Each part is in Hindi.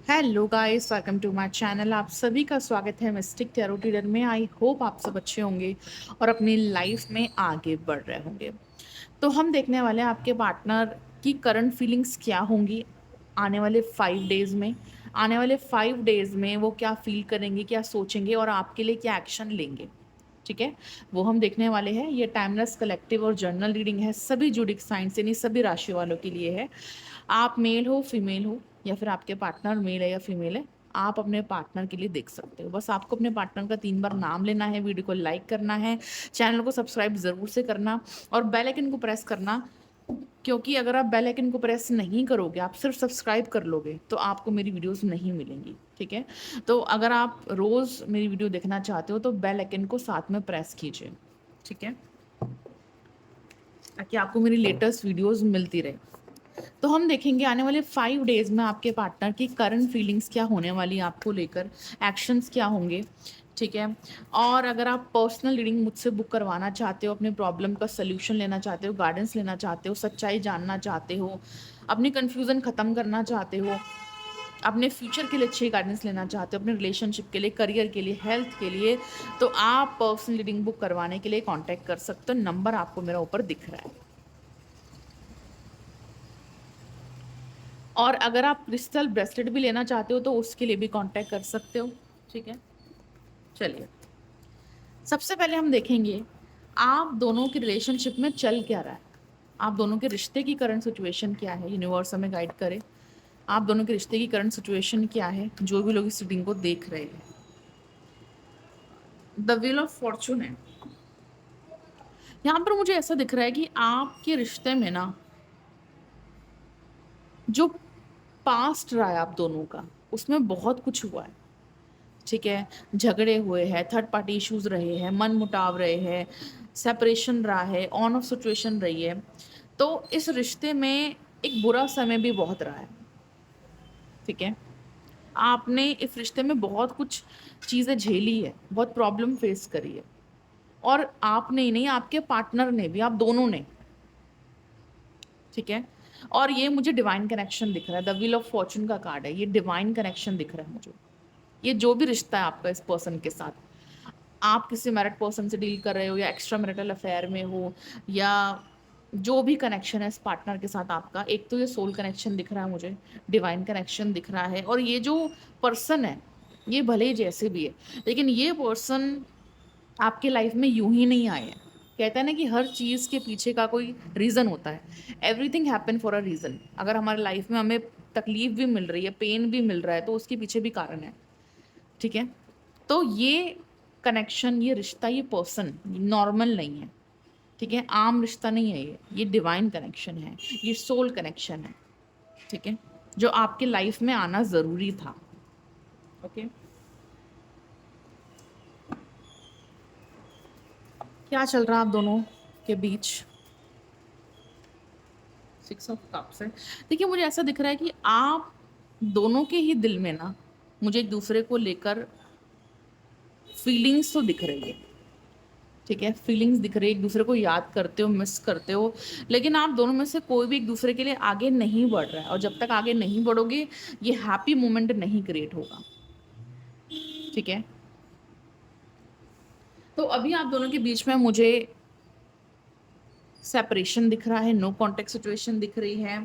Hello guys, welcome to my channel. आप सभी का स्वागत है मिस्टिक टैरो रीडर में। आई होप आप सब अच्छे होंगे और अपनी लाइफ में आगे बढ़ रहे होंगे। तो हम देखने वाले हैं आपके पार्टनर की करंट फीलिंग्स क्या होंगी आने वाले 5 डेज में। आने वाले 5 डेज में वो क्या फील करेंगे, क्या सोचेंगे और आपके लिए क्या एक्शन लेंगे। ठीक है, वो हम देखने वाले हैं। ये टाइमलेस कलेक्टिव और जर्नल रीडिंग है, सभी जूडिक साइंस यानी सभी राशि वालों के लिए है। आप मेल हो, फीमेल हो, या फिर आपके पार्टनर मेल है या फीमेल है, आप अपने पार्टनर के लिए देख सकते हो। बस आपको अपने पार्टनर का 3 बार नाम लेना है, वीडियो को लाइक करना है, चैनल को सब्सक्राइब ज़रूर से करना और बेल आइकन को प्रेस करना। क्योंकि अगर आप बेल आइकन को प्रेस नहीं करोगे, आप सिर्फ सब्सक्राइब कर लोगे, तो आपको मेरी वीडियोस नहीं मिलेंगी। ठीक है, तो अगर आप रोज़ मेरी वीडियो देखना चाहते हो तो बेल आइकन को साथ में प्रेस कीजिए। ठीक है, ताकि आपको मेरी लेटेस्ट वीडियोस मिलती रहे। तो हम देखेंगे आने वाले 5 डेज में आपके पार्टनर की करंट फीलिंग्स क्या होने वाली है आपको लेकर, एक्शंस क्या होंगे। ठीक है, और अगर आप पर्सनल रीडिंग मुझसे बुक करवाना चाहते हो, अपने प्रॉब्लम का सल्यूशन लेना चाहते हो, गाइडेंस लेना चाहते हो, सच्चाई जानना चाहते हो, अपनी कन्फ्यूज़न ख़त्म करना चाहते हो, अपने फ्यूचर के लिए अच्छी गाइडेंस लेना चाहते हो, अपने रिलेशनशिप के लिए, करियर के लिए, हेल्थ के लिए, तो आप पर्सनल रीडिंग बुक करवाने के लिए कांटेक्ट कर सकते हो। नंबर आपको मेरा ऊपर दिख रहा है। और अगर आप क्रिस्टल ब्रेसलेट भी लेना चाहते हो तो उसके लिए भी कांटेक्ट कर सकते हो। ठीक है, चलिए सबसे पहले हम देखेंगे आप दोनों की रिलेशनशिप में चल क्या रहा है। आप दोनों के रिश्ते की करंट सिचुएशन क्या है, यूनिवर्स हमें गाइड करे। आप दोनों के रिश्ते की करंट सिचुएशन क्या है, जो भी लोग इस रीडिंग को देख रहे हैं। द व्हील ऑफ फॉर्चून है यहाँ पर। मुझे ऐसा दिख रहा है कि आपके रिश्ते में ना, जो पास्ट रहा है आप दोनों का, उसमें बहुत कुछ हुआ है। ठीक है, झगड़े हुए हैं, थर्ड पार्टी इश्यूज रहे हैं, मन मुटाव रहे हैं, सेपरेशन रहा है, ऑन ऑफ सिचुएशन रही है। तो इस रिश्ते में एक बुरा समय भी बहुत रहा है। ठीक है, आपने इस रिश्ते में बहुत कुछ चीज़ें झेली है, बहुत प्रॉब्लम फेस करी है। और आपने ही नहीं, आपके पार्टनर ने भी, आप दोनों ने। ठीक है, और ये मुझे डिवाइन कनेक्शन दिख रहा है। द व्हील ऑफ फॉर्चून का कार्ड है, ये डिवाइन कनेक्शन दिख रहा है मुझे। ये जो भी रिश्ता है आपका इस पर्सन के साथ, आप किसी मैरिड पर्सन से डील कर रहे हो या एक्स्ट्रा मैरिटल अफेयर में हो, या जो भी कनेक्शन है इस पार्टनर के साथ आपका, एक तो ये सोल कनेक्शन दिख रहा है मुझे, डिवाइन कनेक्शन दिख रहा है। और ये जो पर्सन है, ये भले ही जैसे भी है, लेकिन ये पर्सन आपके लाइफ में यूं ही नहीं आए हैं। कहते हैं ना कि हर चीज़ के पीछे का कोई रीज़न होता है। Everything happen for a reason. अगर हमारे लाइफ में हमें तकलीफ भी मिल रही है, पेन भी मिल रहा है, तो उसके पीछे भी कारण है। ठीक है, तो ये कनेक्शन, ये रिश्ता, ये पर्सन नॉर्मल नहीं है। ठीक है, आम रिश्ता नहीं है, ये डिवाइन कनेक्शन है, ये सोल कनेक्शन है। ठीक है, जो आपके लाइफ में आना ज़रूरी था। ओके, क्या चल रहा है आप दोनों के बीच। 6 ऑफ कप्स है। देखिए, मुझे ऐसा दिख रहा है कि आप दोनों के ही दिल में ना, मुझे एक दूसरे को लेकर फीलिंग्स तो दिख रही है। ठीक है, फीलिंग्स दिख रही है, एक दूसरे को याद करते हो, मिस करते हो, लेकिन आप दोनों में से कोई भी एक दूसरे के लिए आगे नहीं बढ़ रहा है। और जब तक आगे नहीं बढ़ोगे, ये हैप्पी मोमेंट नहीं क्रिएट होगा। ठीक है, तो अभी आप दोनों के बीच में मुझे सेपरेशन दिख रहा है, नो कॉन्टेक्ट सिचुएशन दिख रही है।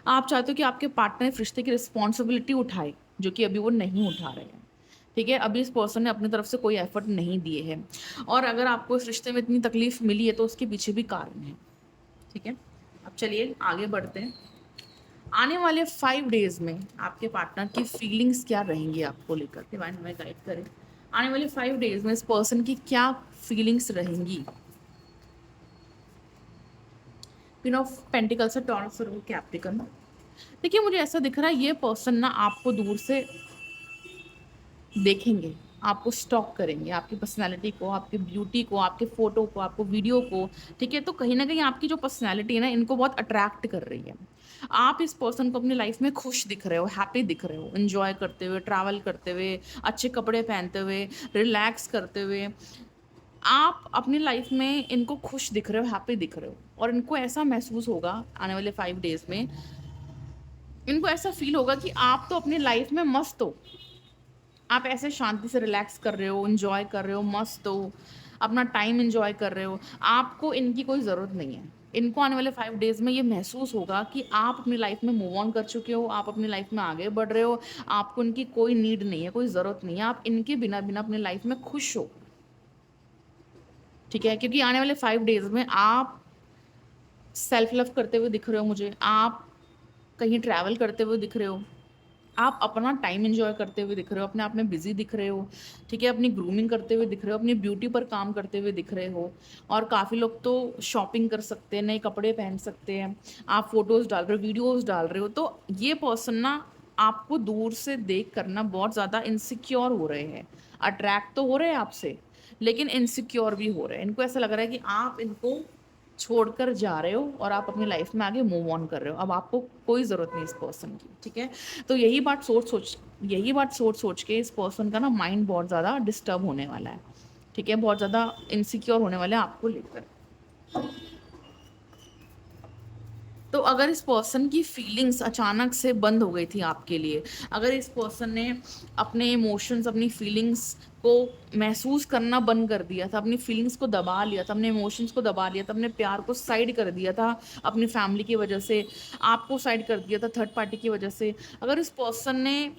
आप चाहते हो कि आपके पार्टनर इस रिश्ते की रिस्पॉन्सिबिलिटी उठाए, जो कि अभी वो नहीं उठा रहे हैं। ठीक है, अभी इस पर्सन ने अपनी तरफ से कोई एफर्ट नहीं दिए हैं। और अगर आपको इस रिश्ते में इतनी तकलीफ मिली है तो उसके पीछे भी कारण है। ठीक है, अब चलिए आगे बढ़ते हैं। आने वाले 5 डेज में आपके पार्टनर की फीलिंग्स क्या रहेंगी आपको लेकर, डिवाइन हमें गाइड करें। आने वाले 5 डेज में इस पर्सन की क्या फीलिंग्स रहेंगी। क्वीन ऑफ पेंटिकल से टॉरस और कैप्रिकन। देखिए, मुझे ऐसा दिख रहा है ये पर्सन ना आपको दूर से देखेंगे, आपको स्टॉक करेंगे, आपकी पर्सनैलिटी को, आपकी ब्यूटी को, आपके फ़ोटो को, आपको वीडियो को। ठीक है, तो कहीं न कहीं आपकी जो पर्सनैलिटी है ना, इनको बहुत अट्रैक्ट कर रही है। आप इस पर्सन को अपनी लाइफ में खुश दिख रहे हो, हैप्पी दिख रहे हो, एन्जॉय करते हुए, ट्रैवल करते हुए, अच्छे कपड़े पहनते हुए, रिलैक्स करते हुए। आप अपनी लाइफ में इनको खुश दिख रहे हो, हैप्पी दिख रहे हो, और इनको ऐसा महसूस होगा आने वाले 5 डेज़ में इनको ऐसा फील होगा कि आप तो अपनी लाइफ में मस्त हो, आप ऐसे शांति से रिलैक्स कर रहे हो, एंजॉय कर रहे हो, मस्त हो, अपना टाइम एंजॉय कर रहे हो, आपको इनकी कोई ज़रूरत नहीं है। इनको आने वाले 5 डेज़ में ये महसूस होगा कि आप अपनी लाइफ में मूव ऑन कर चुके हो, आप अपनी लाइफ में आगे बढ़ रहे हो, आपको इनकी कोई नीड नहीं है, कोई ज़रूरत नहीं है, आप इनके बिना बिना अपनी लाइफ में खुश हो। ठीक है, क्योंकि आने वाले 5 डेज़ में आप सेल्फ लव करते हुए दिख रहे हो मुझे, आप कहीं ट्रैवल करते हुए दिख रहे हो, आप अपना टाइम एंजॉय करते हुए दिख रहे हो, अपने आप में बिजी दिख रहे हो। ठीक है, अपनी ग्रूमिंग करते हुए दिख रहे हो, अपनी ब्यूटी पर काम करते हुए दिख रहे हो। और काफ़ी लोग तो शॉपिंग कर सकते हैं, नए कपड़े पहन सकते हैं, आप फोटोज़ डाल रहे हो, वीडियोज़ डाल रहे हो। तो ये पर्सन ना आपको दूर से देख कर ना बहुत ज़्यादा इनसिक्योर हो रहे हैं। अट्रैक्ट तो हो रहे हैं आपसे, लेकिन इनसिक्योर भी हो रहे हैं। इनको ऐसा लग रहा है कि आप इनको छोड़कर जा रहे हो और आप अपनी लाइफ में आगे मूव ऑन कर रहे हो। अब आपको कोई ज़रूरत नहीं इस पर्सन की। ठीक है, तो यही बात सोच सोच के इस पर्सन का ना माइंड बहुत ज़्यादा डिस्टर्ब होने वाला है। ठीक है, बहुत ज़्यादा इनसिक्योर होने वाला है आपको लेकर। तो अगर इस पर्सन की फीलिंग्स अचानक से बंद हो गई थी आपके लिए, अगर इस पर्सन ने अपने इमोशंस, अपनी फीलिंग्स को महसूस करना बंद कर दिया था, अपनी फीलिंग्स को दबा लिया था, अपने इमोशंस को दबा लिया था, अपने प्यार को साइड कर दिया था अपनी फैमिली की वजह से, आपको साइड कर दिया था थर्ड पार्टी की वजह से, अगर इस पर्सन ने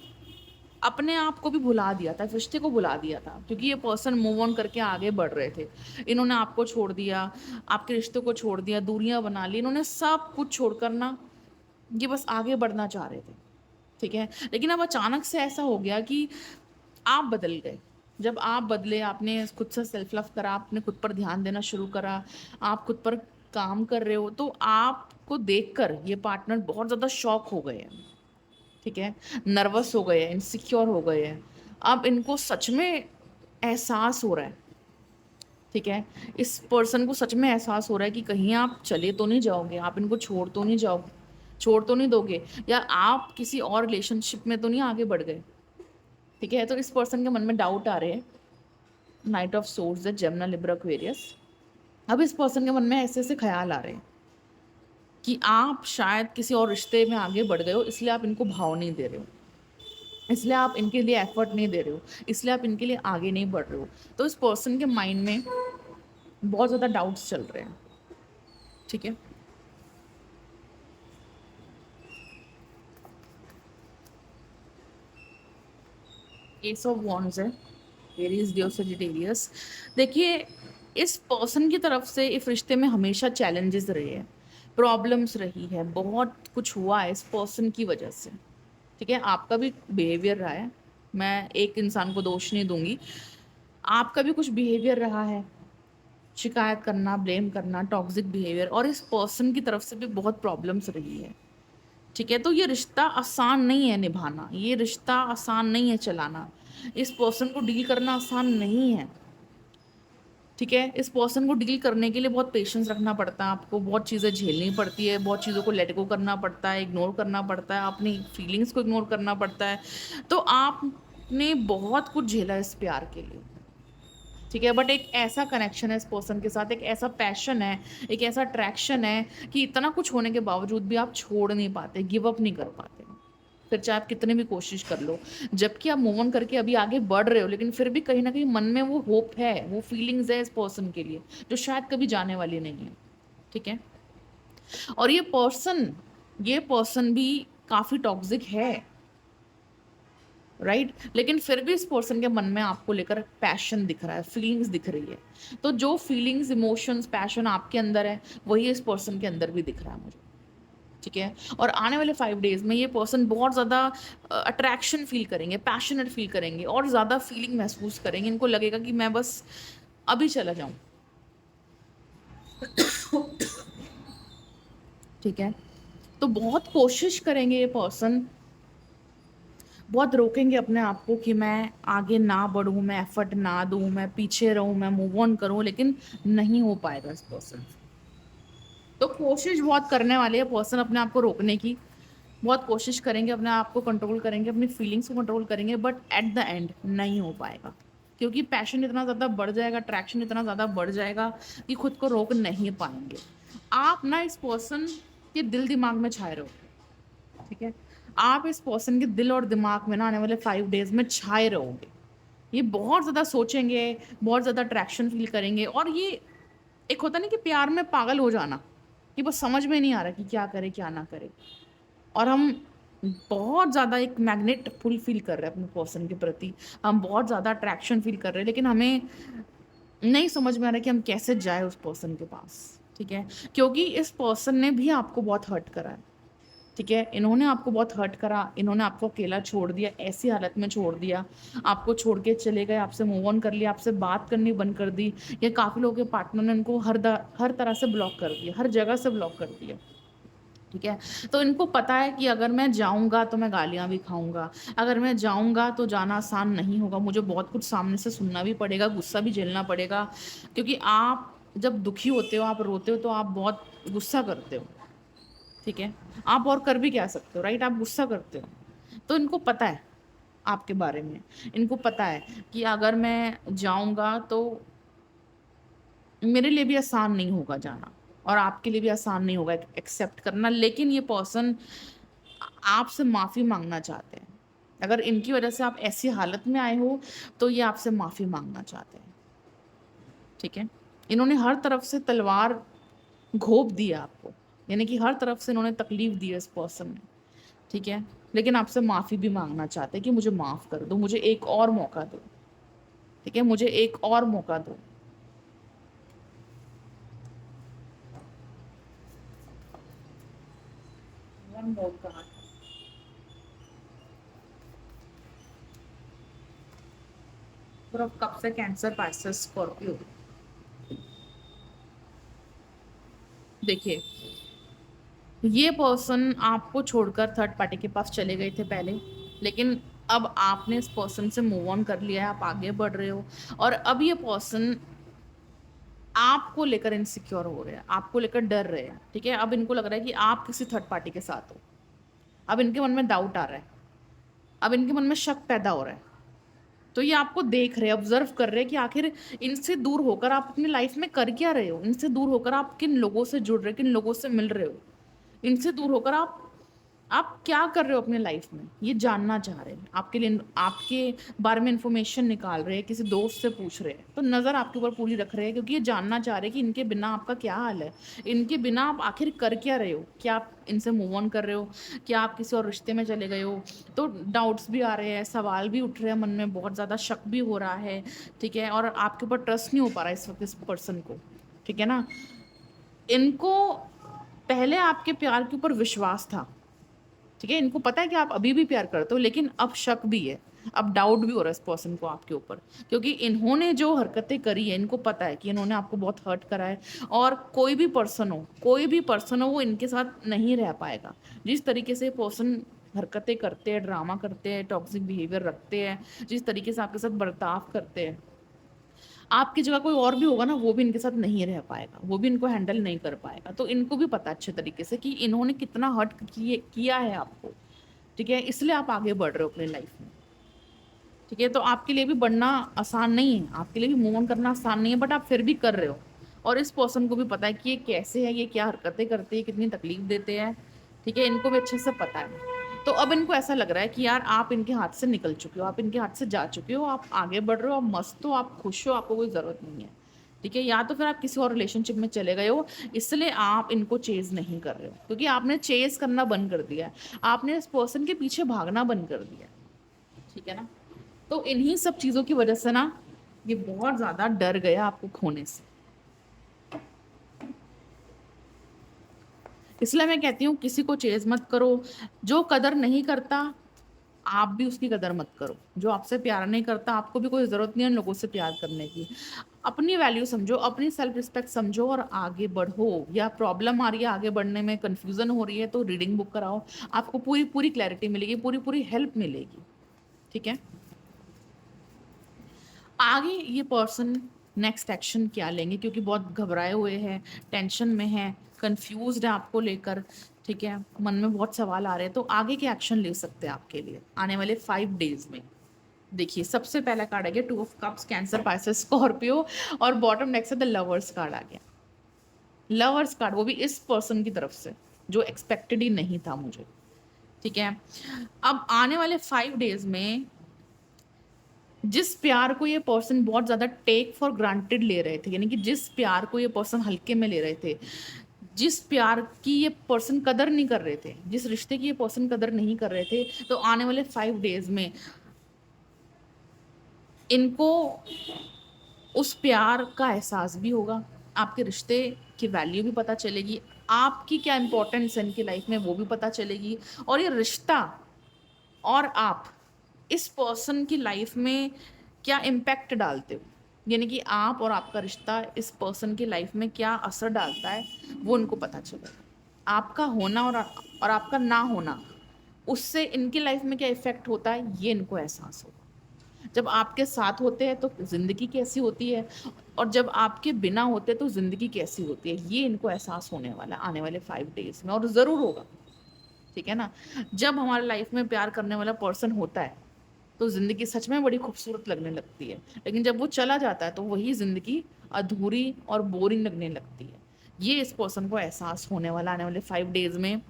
अपने आप को भी भुला दिया था, रिश्ते को भुला दिया था, क्योंकि ये पर्सन मूव ऑन करके आगे बढ़ रहे थे, इन्होंने आपको छोड़ दिया, आपके रिश्ते को छोड़ दिया, दूरियां बना ली, इन्होंने सब कुछ छोड़कर ना ये बस आगे बढ़ना चाह रहे थे। ठीक है, लेकिन अब अचानक से ऐसा हो गया कि आप बदल गए। जब आप बदले, आपने खुद से सेल्फ लव करा, आपने खुद पर ध्यान देना शुरू करा, आप खुद पर काम कर रहे हो, तो आपको देखकर ये पार्टनर बहुत ज़्यादा शॉक हो गए हैं। ठीक है, नर्वस हो गए हैं, इनसिक्योर हो गए हैं। अब इनको सच में एहसास हो रहा है। ठीक है, इस पर्सन को सच में एहसास हो रहा है कि कहीं आप चले तो नहीं जाओगे, आप इनको छोड़ तो नहीं दोगे, या आप किसी और रिलेशनशिप में तो नहीं आगे बढ़ गए। ठीक है, तो इस पर्सन के मन में डाउट आ रहे हैं। नाइट ऑफ सोर्ड्स है, जेमिनी, लिब्रा, एक्वेरियस। अब इस पर्सन के मन में ऐसे ऐसे ख्याल आ रहे हैं कि आप शायद किसी और रिश्ते में आगे बढ़ गए हो, इसलिए आप इनको भाव नहीं दे रहे हो, इसलिए आप इनके लिए एफर्ट नहीं दे रहे हो, इसलिए आप इनके लिए आगे नहीं बढ़ रहे हो। तो इस पर्सन के माइंड में बहुत ज़्यादा डाउट्स चल रहे हैं। ठीक है, एस ऑफ वॉन्ड्स है, एरीज, लियो, सजिटेरियस। देखिए, इस पर्सन की तरफ से इस रिश्ते में हमेशा चैलेंजेस रहे हैं, प्रॉब्लम्स रही है, बहुत कुछ हुआ है इस पर्सन की वजह से। ठीक है, आपका भी बिहेवियर रहा है, मैं एक इंसान को दोष नहीं दूंगी, आपका भी कुछ बिहेवियर रहा है, शिकायत करना, ब्लेम करना, टॉक्सिक बिहेवियर, और इस पर्सन की तरफ से भी बहुत प्रॉब्लम्स रही है। ठीक है, तो ये रिश्ता आसान नहीं है निभाना, ये रिश्ता आसान नहीं है चलाना, इस पर्सन को डील करना आसान नहीं है। ठीक है, इस पर्सन को डील करने के लिए बहुत पेशेंस रखना पड़ता है, आपको बहुत चीज़ें झेलनी पड़ती है, बहुत चीज़ों को लेट गो करना पड़ता है, इग्नोर करना पड़ता है, अपनी फीलिंग्स को इग्नोर करना पड़ता है। तो आपने बहुत कुछ झेला इस प्यार के लिए। ठीक है, बट एक ऐसा कनेक्शन है इस पर्सन के साथ, एक ऐसा पैशन है, एक ऐसा अट्रैक्शन है कि इतना कुछ होने के बावजूद भी आप छोड़ नहीं पाते, गिव अप नहीं कर पाते, फिर चाहे आप कितने भी कोशिश कर लो। जबकि आप मूव ऑन करके अभी आगे बढ़ रहे हो, लेकिन फिर भी कहीं ना कहीं मन में वो होप है, वो फीलिंग्स है इस पर्सन के लिए, जो शायद कभी जाने वाली नहीं है। ठीक है, और ये पर्सन भी काफ़ी टॉक्सिक है, राइट, लेकिन फिर भी इस पर्सन के मन में आपको लेकर पैशन दिख रहा है, फीलिंग्स दिख रही है। तो जो फीलिंग्स, इमोशंस, पैशन आपके अंदर है, वही इस पर्सन के अंदर भी दिख रहा है मुझे। ठीक है, और आने वाले 5 डेज में ये पर्सन बहुत ज़्यादा अट्रैक्शन फील करेंगे, पैशनेट फील करेंगे, और ज़्यादा फीलिंग महसूस करेंगे, इनको लगेगा कि मैं बस अभी चला जाऊं। ठीक है, तो बहुत कोशिश करेंगे ये पर्सन, बहुत रोकेंगे अपने आप को कि मैं आगे ना बढ़ूँ, मैं एफर्ट ना दूँ, मैं पीछे रहूँ, मैं मूव ऑन करूँ, लेकिन नहीं हो पाएगा इस पर्सन से। तो कोशिश बहुत करने वाले हैं पर्सन अपने आप को रोकने की, बहुत कोशिश करेंगे, अपने आप को कंट्रोल करेंगे, अपनी फीलिंग्स को कंट्रोल करेंगे, बट एट द एंड नहीं हो पाएगा, क्योंकि पैशन इतना ज़्यादा बढ़ जाएगा, अट्रैक्शन इतना ज़्यादा बढ़ जाएगा कि खुद को रोक नहीं पाएंगे। आप ना इस पर्सन के दिल दिमाग में छाए रहो। ठीक है, आप इस पर्सन के दिल और दिमाग में ना आने वाले 5 डेज में छाए रहोगे। ये बहुत ज़्यादा सोचेंगे, बहुत ज़्यादा अट्रैक्शन फील करेंगे, और ये एक होता नहीं कि प्यार में पागल हो जाना, कि बस समझ में नहीं आ रहा कि क्या करे क्या ना करे। और हम बहुत ज़्यादा एक मैग्नेट पुल फील कर रहे हैं अपने पर्सन के प्रति, हम बहुत ज़्यादा अट्रैक्शन फील कर रहे हैं, लेकिन हमें नहीं समझ में आ रहा कि हम कैसे जाए उस पर्सन के पास। ठीक है, क्योंकि इस पर्सन ने भी आपको बहुत हर्ट करा है। ठीक है, इन्होंने आपको बहुत हर्ट करा, इन्होंने आपको अकेला छोड़ दिया, ऐसी हालत में छोड़ दिया, आपको छोड़ के चले गए, आपसे मूव ऑन कर लिया, आपसे बात करनी बंद कर दी, या काफ़ी लोगों के पार्टनर ने उनको हर तरह से ब्लॉक कर दिया, हर जगह से ब्लॉक कर दिया। ठीक है, तो इनको पता है कि अगर मैं जाऊँगा तो मैं गालियाँ भी खाऊँगा, अगर मैं जाऊँगा तो जाना आसान नहीं होगा, मुझे बहुत कुछ सामने से सुनना भी पड़ेगा, गुस्सा भी झेलना पड़ेगा, क्योंकि आप जब दुखी होते हो, आप रोते हो, तो आप बहुत गुस्सा करते हो। ठीक है, आप और कर भी क्या सकते हो, राइट? आप गुस्सा करते हो। तो इनको पता है आपके बारे में, इनको पता है कि अगर मैं जाऊँगा तो मेरे लिए भी आसान नहीं होगा जाना, और आपके लिए भी आसान नहीं होगा एक्सेप्ट करना, लेकिन ये पर्सन आपसे माफ़ी माँगना चाहते हैं। अगर इनकी वज़ह से आप ऐसी हालत में आए हो, तो ये आपसे माफ़ी माँगना चाहते हैं। ठीक है? इन्होंने हर तरफ से तलवार घोंप दी है आपको, यानी कि हर तरफ से इन्होंने तकलीफ़ दी है इस पर्सन ने। ठीक है? लेकिन आपसे माफ़ी भी माँगना चाहते हैं कि मुझे माफ़ कर दो, मुझे एक और मौका दो। ठीक है? मुझे एक और मौका दो। One more card. Four of cups है, कैंसर, पाइसेस, स्कॉर्पियो। देखिए, ये पर्सन आपको छोड़कर थर्ड पार्टी के पास चले गए थे पहले, लेकिन अब आपने इस पर्सन से मूव ऑन कर लिया है, आप आगे बढ़ रहे हो, और अब ये पर्सन आपको लेकर इनसिक्योर हो रहे हैं, आपको लेकर डर रहे हैं। ठीक है, अब इनको लग रहा है कि आप किसी थर्ड पार्टी के साथ हो। अब इनके मन में डाउट आ रहा है, अब इनके मन में शक पैदा हो रहा है। तो ये आपको देख रहे हैं, ऑब्जर्व कर रहे हैं कि आखिर इनसे दूर होकर आप अपनी लाइफ में कर क्या रहे हो, इनसे दूर होकर आप किन लोगों से जुड़ रहे हो, किन लोगों से मिल रहे हो, इनसे दूर होकर आप क्या कर रहे हो अपने लाइफ में, ये जानना चाह रहे हैं। आपके लिए आपके बारे में इंफॉर्मेशन निकाल रहे हैं, किसी दोस्त से पूछ रहे हैं, तो नज़र आपके ऊपर पूरी रख रहे हैं, क्योंकि ये जानना चाह रहे हैं कि इनके बिना आपका क्या हाल है, इनके बिना आप आखिर कर क्या रहे हो, क्या आप इनसे मूव ऑन कर रहे हो, क्या आप किसी और रिश्ते में चले गए हो। तो डाउट्स भी आ रहे हैं, सवाल भी उठ रहे हैं मन में, बहुत ज़्यादा शक भी हो रहा है। ठीक है, और आपके ऊपर ट्रस्ट नहीं हो पा रहा है इस वक्त इस पर्सन को। ठीक है ना, इनको पहले आपके प्यार के ऊपर विश्वास था। ठीक है, इनको पता है कि आप अभी भी प्यार करते हो, लेकिन अब शक भी है, अब डाउट भी हो रहा है इस पर्सन को आपके ऊपर, क्योंकि इन्होंने जो हरकतें करी है, इनको पता है कि इन्होंने आपको बहुत हर्ट करा है, और कोई भी पर्सन हो वो इनके साथ नहीं रह पाएगा। जिस तरीके से पर्सन हरकतें करते हैं, ड्रामा करते हैं, टॉक्सिक बिहेवियर रखते हैं, जिस तरीके से आपके साथ बर्ताव करते हैं, आपकी जगह कोई और भी होगा ना, वो भी इनके साथ नहीं रह पाएगा, वो भी इनको हैंडल नहीं कर पाएगा। तो इनको भी पता अच्छे तरीके से कि इन्होंने कितना हर्ट किया है आपको। ठीक है, इसलिए आप आगे बढ़ रहे हो अपनी लाइफ में। ठीक है, तो आपके लिए भी बढ़ना आसान नहीं है, आपके लिए भी मूव ऑन करना आसान नहीं है, बट आप फिर भी कर रहे हो। और इस पर्सन को भी पता है कि ये कैसे है, ये क्या हरकतें करते हैं, कितनी तकलीफ देते हैं। ठीक है, इनको भी अच्छे से पता है। तो अब इनको ऐसा लग रहा है कि यार आप इनके हाथ से निकल चुके हो, आप इनके हाथ से जा चुके हो, आप आगे बढ़ रहे हो, आप मस्त हो, आप खुश हो, आपको कोई ज़रूरत नहीं है। ठीक है, या तो फिर आप किसी और रिलेशनशिप में चले गए हो, इसलिए आप इनको चेज़ नहीं कर रहे हो, क्योंकि आपने चेज़ करना बंद कर दिया है, आपने इस पर्सन के पीछे भागना बंद कर दिया है। ठीक है ना, तो इन्हीं सब चीज़ों की वजह से ना ये बहुत ज़्यादा डर गया आपको खोने से। इसलिए मैं कहती हूँ किसी को चेज़ मत करो, जो कदर नहीं करता आप भी उसकी कदर मत करो। जो आपसे प्यार नहीं करता, आपको भी कोई ज़रूरत नहीं है उन लोगों से प्यार करने की। अपनी वैल्यू समझो, अपनी सेल्फ रिस्पेक्ट समझो और आगे बढ़ो। या प्रॉब्लम आ रही है आगे बढ़ने में, कन्फ्यूज़न हो रही है, तो रीडिंग बुक कराओ, आपको पूरी क्लैरिटी मिलेगी, पूरी हेल्प मिलेगी। ठीक है? आगे ये पर्सन नेक्स्ट एक्शन क्या लेंगे, क्योंकि बहुत घबराए हुए हैं, टेंशन में हैं, कन्फ्यूज़्ड है आपको लेकर। ठीक है? मन में बहुत सवाल आ रहे हैं, तो आगे के एक्शन ले सकते हैं आपके लिए आने वाले 5 डेज़ में। देखिए, सबसे पहला कार्ड आ गया 2 of cups, cancer, Pisces, Scorpio, और बॉटम नेक्स्ट से द लवर्स कार्ड आ गया। लवर्स कार्ड, वो भी इस पर्सन की तरफ से, जो एक्सपेक्टेड ही नहीं था मुझे। ठीक है। अब आने वाले 5 डेज में जिस प्यार को ये पर्सन बहुत ज़्यादा टेक फॉर ग्रांटेड ले रहे थे, यानी कि जिस प्यार को ये पर्सन हल्के में ले रहे थे, जिस प्यार की ये पर्सन कदर नहीं कर रहे थे, जिस रिश्ते की ये पर्सन कदर नहीं कर रहे थे, तो आने वाले 5 डेज में इनको उस प्यार का एहसास भी होगा, आपके रिश्ते की वैल्यू भी पता चलेगी, आपकी क्या इंपॉर्टेंस है इनकी लाइफ में वो भी पता चलेगी, और ये रिश्ता और आप इस पर्सन की लाइफ में क्या इम्पैक्ट डालते हो, यानी कि आप और आपका रिश्ता इस पर्सन की लाइफ में क्या असर डालता है, वो उनको पता चलेगा। आपका होना और आपका ना होना, उससे इनकी लाइफ में क्या इफेक्ट होता है, ये इनको एहसास होगा। जब आपके साथ होते हैं तो ज़िंदगी कैसी होती है, और जब आपके बिना होते तो ज़िंदगी कैसी होती है, ये इनको एहसास होने वाला है आने वाले 5 डेज में, और ज़रूर होगा। ठीक है ना। जब हमारे लाइफ में प्यार करने वाला पर्सन होता है तो ज़िंदगी सच में बड़ी खूबसूरत लगने लगती है, लेकिन जब वो चला जाता है तो वही ज़िंदगी अधूरी और बोरिंग लगने लगती है। ये इस पर्सन को एहसास होने वाला आने वाले 5 डेज में।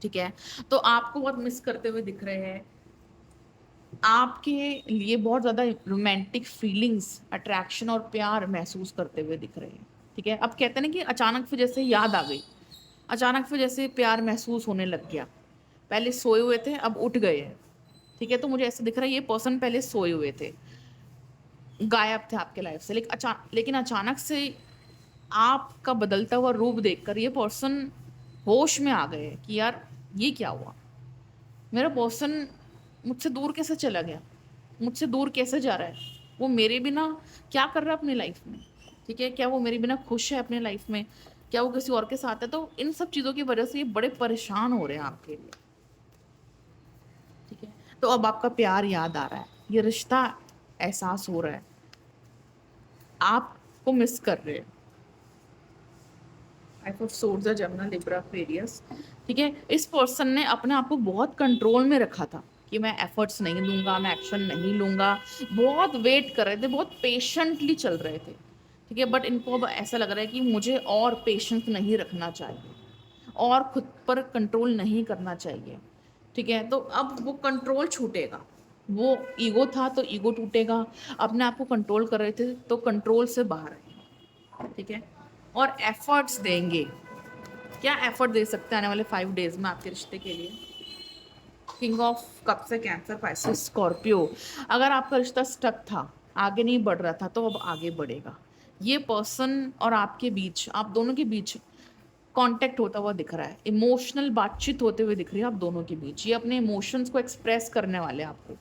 ठीक है। तो आपको बहुत मिस करते हुए दिख रहे हैं, आपके लिए बहुत ज़्यादा रोमांटिक फीलिंग्स, अट्रैक्शन और प्यार महसूस करते हुए दिख रहे हैं। ठीक है। अब कहते हैं ना कि अचानक से जैसे याद आ गई, अचानक से जैसे प्यार महसूस होने लग गया। पहले सोए हुए थे, अब उठ गए हैं। ठीक है। तो मुझे ऐसा दिख रहा है ये पर्सन पहले सोए हुए थे, गायब थे आपके लाइफ से, लेकिन अचानक से आपका बदलता हुआ रूप देखकर ये पर्सन होश में आ गए कि यार ये क्या हुआ, मेरा पर्सन मुझसे दूर कैसे चला गया, मुझसे दूर कैसे जा रहा है, वो मेरे बिना क्या कर रहा है अपनी लाइफ में। ठीक है। क्या वो मेरे बिना खुश है अपनी लाइफ में, क्या वो किसी और के साथ है। तो इन सब चीज़ों की वजह से ये बड़े परेशान हो रहे हैं आपके लिए। ठीक है। तो अब आपका प्यार याद आ रहा है, ये रिश्ता एहसास हो रहा है, आपको मिस कर रहे हैं। फाइव ऑफ सोर्ड्स है, जमुना, लिब्रा, एक्वेरियस। ठीक है। इस पर्सन ने अपने आप को बहुत कंट्रोल में रखा था कि मैं एफर्ट्स नहीं दूंगा, मैं एक्शन नहीं लूंगा, बहुत वेट कर रहे थे, बहुत पेशेंटली चल रहे थे। ठीक है। बट इनको अब ऐसा लग रहा है कि मुझे और पेशेंस नहीं रखना चाहिए, और खुद पर कंट्रोल नहीं करना चाहिए। ठीक है। तो अब वो कंट्रोल छूटेगा, वो ईगो था तो ईगो टूटेगा, अपने आप को कंट्रोल कर रहे थे तो कंट्रोल से बाहर आएंगे। ठीक है। और एफर्ट्स देंगे। क्या एफर्ट दे सकते हैं आने वाले 5 डेज में आपके रिश्ते के लिए। किंग ऑफ कप से कैंसर, पाइसेस, स्कॉर्पियो। अगर आपका रिश्ता स्टक था, आगे नहीं बढ़ रहा था, तो अब आगे बढ़ेगा। ये पर्सन और आपके बीच, आप दोनों के बीच कांटेक्ट होता हुआ दिख रहा है, इमोशनल बातचीत होते हुए दिख रही है आप दोनों के बीच। ये अपने इमोशंस को एक्सप्रेस करने वाले हैं आपको।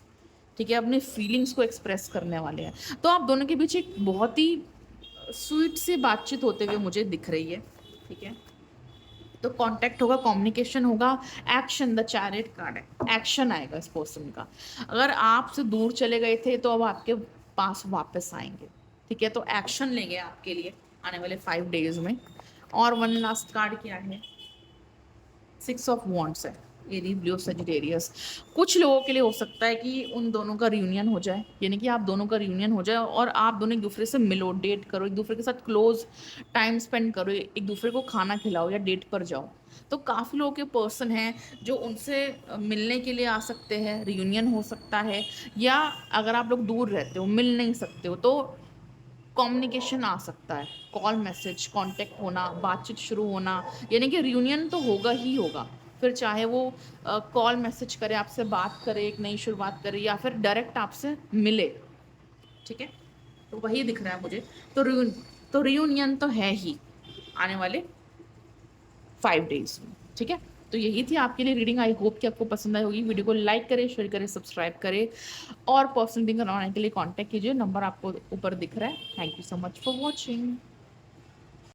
ठीक है। अपने फीलिंग्स को एक्सप्रेस करने वाले हैं। तो आप दोनों के बीच एक बहुत ही स्वीट सी बातचीत होते हुए मुझे दिख रही है। ठीक है। तो कांटेक्ट होगा, कम्युनिकेशन होगा, एक्शन, द चैरियट कार्ड है, एक्शन आएगा इस पर्सन का। अगर आपसे दूर चले गए थे तो अब आपके पास वापस आएंगे। ठीक है। तो एक्शन लेंगे आपके लिए आने वाले 5 डेज में। और वन लास्ट कार्ड क्या है, 6 ऑफ वॉन्ड्स है, एरी, ब्लू, सजिटेरियस। कुछ लोगों के लिए हो सकता है कि उन दोनों का रियूनियन हो जाए, यानी कि आप दोनों का रियूनियन हो जाए और आप दोनों एक दूसरे से मिलो, डेट करो, एक दूसरे के साथ क्लोज टाइम स्पेंड करो, एक दूसरे को खाना खिलाओ या डेट पर जाओ। तो काफ़ी लोगों के पर्सन हैं जो उनसे मिलने के लिए आ सकते हैं, रियूनियन हो सकता है। या अगर आप लोग दूर रहते हो, मिल नहीं सकते हो, तो कम्युनिकेशन आ सकता है, कॉल, मैसेज, कांटेक्ट होना, बातचीत शुरू होना, यानी कि रियूनियन तो होगा ही होगा। फिर चाहे वो कॉल मैसेज करे, आपसे बात करे, एक नई शुरुआत करे, या फिर डायरेक्ट आपसे मिले। ठीक है। तो वही दिख रहा है मुझे। तो रियूनियन तो है ही आने वाले 5 डेज में। ठीक है। तो यही थी आपके लिए रीडिंग। आई होप कि आपको पसंद आई होगी। वीडियो को लाइक करें, शेयर करें, सब्सक्राइब करें, और पर्सनल रीडिंग करवाने के लिए कांटेक्ट कीजिए, नंबर आपको ऊपर दिख रहा है। Thank you so much for watching.